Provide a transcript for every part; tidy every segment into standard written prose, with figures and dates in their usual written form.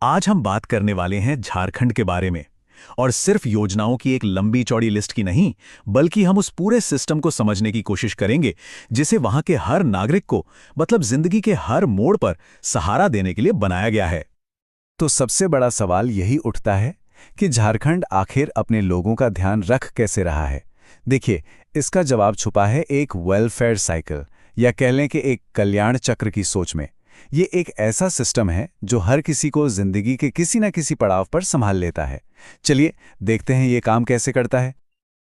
आज हम बात करने वाले हैं झारखंड के बारे में। और सिर्फ योजनाओं की एक लंबी चौड़ी लिस्ट की नहीं, बल्कि हम उस पूरे सिस्टम को समझने की कोशिश करेंगे जिसे वहां के हर नागरिक को, मतलब जिंदगी के हर मोड़ पर सहारा देने के लिए बनाया गया है। तो सबसे बड़ा सवाल यही उठता है कि झारखंड आखिर अपने लोगों का ध्यान रख कैसे रहा है। देखिए, इसका जवाब छुपा है एक वेलफेयर साइकिल, या कह लें कि एक कल्याण चक्र की सोच में। ये एक ऐसा सिस्टम है जो हर किसी को जिंदगी के किसी न किसी पड़ाव पर संभाल लेता है। चलिए देखते हैं ये काम कैसे करता है।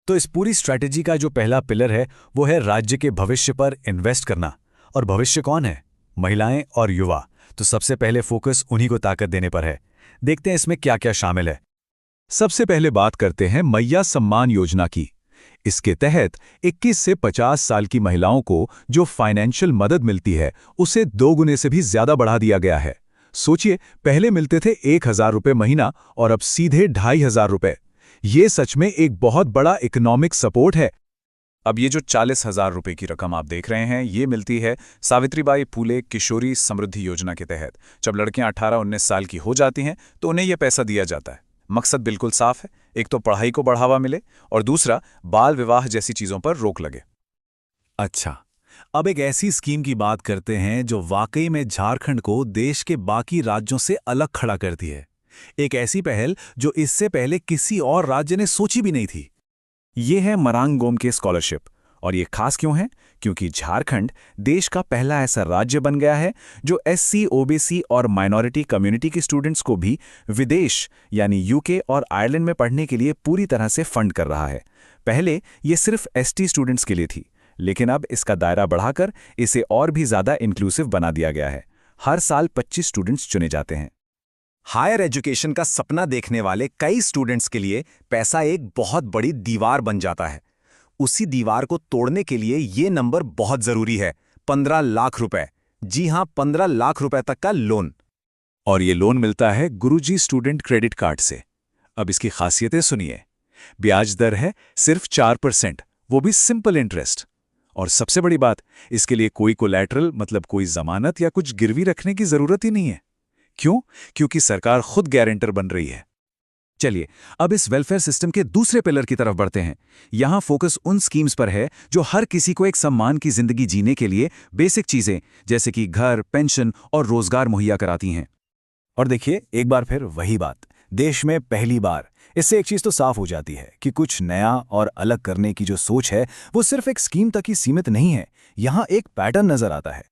तो इस पूरी स्ट्रैटेजी का जो पहला पिलर है वो है राज्य के भविष्य पर इन्वेस्ट करना। और भविष्य कौन है? महिलाएं और युवा। तो सबसे पहले फोकस उन्हीं को ताकत देने पर है। देखते हैं इसमें क्या क्या शामिल है। सबसे पहले बात करते हैं मैया सम्मान योजना की। इसके तहत 21 से 50 साल की महिलाओं को जो फाइनेंशियल मदद मिलती है उसे 2 गुने से भी ज्यादा बढ़ा दिया गया है। सोचिए, पहले मिलते थे 1,000 रुपये महीना और अब सीधे 2,500 रुपये। ये सच में एक बहुत बड़ा इकोनॉमिक सपोर्ट है। अब ये जो 40,000 रुपये की रकम आप देख रहे हैं, ये मिलती है सावित्रीबाई फूले किशोरी समृद्धि योजना के तहत। जब लड़कियां 18-19 साल की हो जाती हैं तो उन्हें यह पैसा दिया जाता है। मकसद बिल्कुल साफ है, एक तो पढ़ाई को बढ़ावा मिले और दूसरा बाल विवाह जैसी चीजों पर रोक लगे। अच्छा, अब एक ऐसी स्कीम की बात करते हैं जो वाकई में झारखंड को देश के बाकी राज्यों से अलग खड़ा करती है। एक ऐसी पहल जो इससे पहले किसी और राज्य ने सोची भी नहीं थी। ये है मरांग गोमके स्कॉलरशिप। और ये खास क्यों है? क्योंकि झारखंड देश का पहला ऐसा राज्य बन गया है जो एससी, ओबीसी और माइनॉरिटी कम्युनिटी के स्टूडेंट्स को भी विदेश यानी यूके और आयरलैंड में पढ़ने के लिए पूरी तरह से फंड कर रहा है। पहले ये सिर्फ एसटी स्टूडेंट्स के लिए थी, लेकिन अब इसका दायरा बढ़ाकर इसे और भी ज्यादा इंक्लूसिव बना दिया गया है। हर साल 25 स्टूडेंट्स चुने जाते हैं। हायर एजुकेशन का सपना देखने वाले कई स्टूडेंट्स के लिए पैसा एक बहुत बड़ी दीवार बन जाता है। उसी दीवार को तोड़ने के लिए ये नंबर बहुत जरूरी है, 15 लाख रुपए। जी हां, 15 लाख रुपए तक का लोन। और ये लोन मिलता है गुरुजी स्टूडेंट क्रेडिट कार्ड से। अब इसकी खासियतें सुनिए। ब्याज दर है सिर्फ 4%, वो भी सिंपल इंटरेस्ट। और सबसे बड़ी बात, इसके लिए कोई कोलैटरल मतलब कोई जमानत या कुछ गिरवी रखने की जरूरत ही नहीं है। क्यों? क्योंकि सरकार खुद गारंटर बन रही है। चलिए अब इस वेलफेयर सिस्टम के दूसरे पिलर की तरफ बढ़ते हैं। यहां फोकस उन स्कीम्स पर है जो हर किसी को एक सम्मान की जिंदगी जीने के लिए बेसिक चीजें जैसे कि घर, पेंशन और रोजगार मुहैया कराती हैं। और देखिए, एक बार फिर वही बात, देश में पहली बार। इससे एक चीज तो साफ हो जाती है कि कुछ नया और अलग करने की जो सोच है वो सिर्फ एक स्कीम तक ही सीमित नहीं है। यहां एक पैटर्न नजर आता है।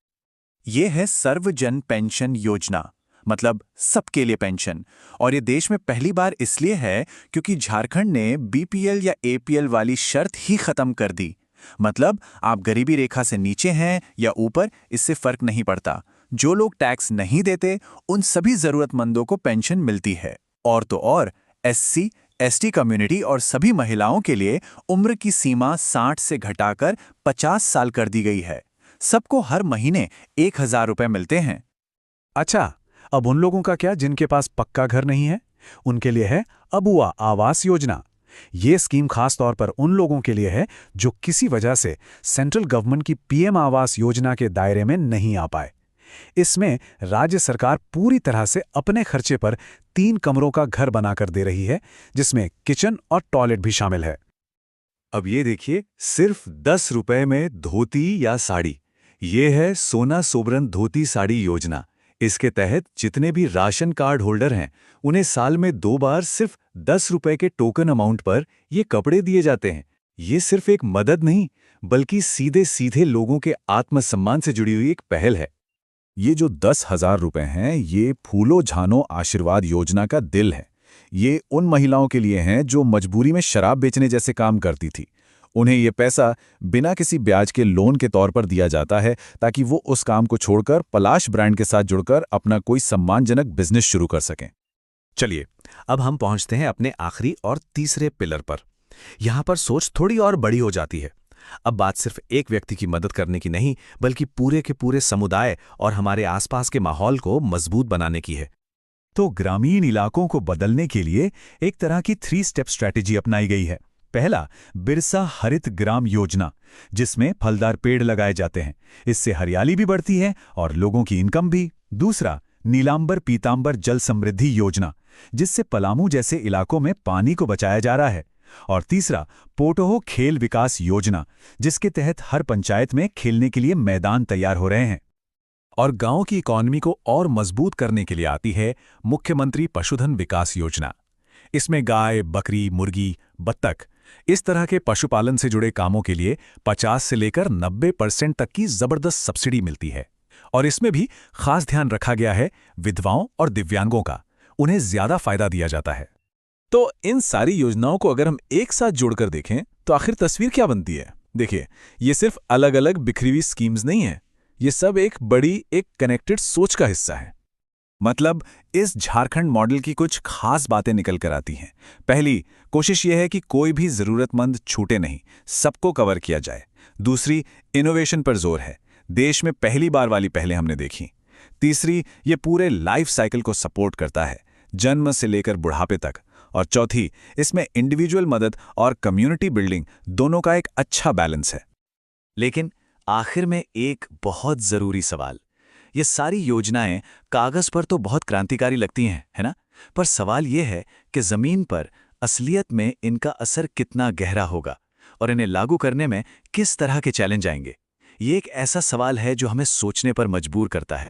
यह है सर्वजन पेंशन योजना, मतलब सबके लिए पेंशन। और ये देश में पहली बार इसलिए है क्योंकि झारखंड ने बीपीएल या एपीएल वाली शर्त ही खत्म कर दी। मतलब आप गरीबी रेखा से नीचे हैं या ऊपर, इससे फर्क नहीं पड़ता। जो लोग टैक्स नहीं देते उन सभी जरूरतमंदों को पेंशन मिलती है। और तो और एससी, एसटी कम्युनिटी और सभी महिलाओं के लिए उम्र की सीमा 60 से घटाकर 50 साल कर दी गई है। सबको हर महीने 1,000 रुपये मिलते हैं। अच्छा, अब उन लोगों का क्या जिनके पास पक्का घर नहीं है? उनके लिए है अबुआ आवास योजना। ये स्कीम खास तौर पर उन लोगों के लिए है जो किसी वजह से सेंट्रल गवर्नमेंट की पीएम आवास योजना के दायरे में नहीं आ पाए। इसमें राज्य सरकार पूरी तरह से अपने खर्चे पर 3 कमरों का घर बनाकर दे रही है, जिसमें किचन और टॉयलेट भी शामिल है। अब ये देखिए, सिर्फ 10 रुपए में धोती या साड़ी। ये है सोना सोबरन धोती साड़ी योजना। इसके तहत जितने भी राशन कार्ड होल्डर हैं उन्हें साल में 2 बार सिर्फ 10 रुपए के टोकन अमाउंट पर ये कपड़े दिए जाते हैं। ये सिर्फ एक मदद नहीं, बल्कि सीधे सीधे लोगों के आत्मसम्मान से जुड़ी हुई एक पहल है। ये जो 10,000 रुपए हैं, ये फूलो झानो आशीर्वाद योजना का दिल है। ये उन महिलाओं के लिए हैं जो मजबूरी में शराब बेचने जैसे काम करती थी। उन्हें ये पैसा बिना किसी ब्याज के लोन के तौर पर दिया जाता है ताकि वो उस काम को छोड़कर पलाश ब्रांड के साथ जुड़कर अपना कोई सम्मानजनक बिजनेस शुरू कर सकें। चलिए अब हम पहुंचते हैं अपने आखिरी और तीसरे पिलर पर। यहां पर सोच थोड़ी और बड़ी हो जाती है। अब बात सिर्फ एक व्यक्ति की मदद करने की नहीं, बल्कि पूरे के पूरे समुदाय और हमारे आसपास के माहौल को मजबूत बनाने की है। तो ग्रामीण इलाकों को बदलने के लिए एक तरह की 3 स्टेप स्ट्रैटेजी अपनाई गई है। पहला, बिरसा हरित ग्राम योजना, जिसमें फलदार पेड़ लगाए जाते हैं। इससे हरियाली भी बढ़ती है और लोगों की इनकम भी। दूसरा, नीलांबर पीतांबर जल समृद्धि योजना, जिससे पलामू जैसे इलाकों में पानी को बचाया जा रहा है। और तीसरा, पोटोहो खेल विकास योजना, जिसके तहत हर पंचायत में खेलने के लिए मैदान तैयार हो रहे हैं। और गांव की इकोनॉमी को और मजबूत करने के लिए आती है मुख्यमंत्री पशुधन विकास योजना। इसमें गाय, बकरी, मुर्गी, बत्तख इस तरह के पशुपालन से जुड़े कामों के लिए 50 से लेकर 90% तक की जबरदस्त सब्सिडी मिलती है। और इसमें भी खास ध्यान रखा गया है विधवाओं और दिव्यांगों का, उन्हें ज्यादा फायदा दिया जाता है। तो इन सारी योजनाओं को अगर हम एक साथ जोड़कर देखें तो आखिर तस्वीर क्या बनती है? देखिए, ये सिर्फ अलग अलग बिखरी हुई स्कीम्स नहीं है, ये सब एक बड़ी, एक कनेक्टेड सोच का हिस्सा है। मतलब इस झारखंड मॉडल की कुछ खास बातें निकल कर आती हैं। पहली, कोशिश यह है कि कोई भी जरूरतमंद छूटे नहीं, सबको कवर किया जाए। दूसरी, इनोवेशन पर जोर है, देश में पहली बार वाली पहले हमने देखी। तीसरी, ये पूरे लाइफ साइकिल को सपोर्ट करता है, जन्म से लेकर बुढ़ापे तक। और चौथी, इसमें इंडिविजुअल मदद और कम्युनिटी बिल्डिंग दोनों का एक अच्छा बैलेंस है। लेकिन आखिर में एक बहुत जरूरी सवाल, ये सारी योजनाएं कागज पर तो बहुत क्रांतिकारी लगती हैं, है ना? पर सवाल ये है कि जमीन पर असलियत में इनका असर कितना गहरा होगा और इन्हें लागू करने में किस तरह के चैलेंज आएंगे। ये एक ऐसा सवाल है जो हमें सोचने पर मजबूर करता है।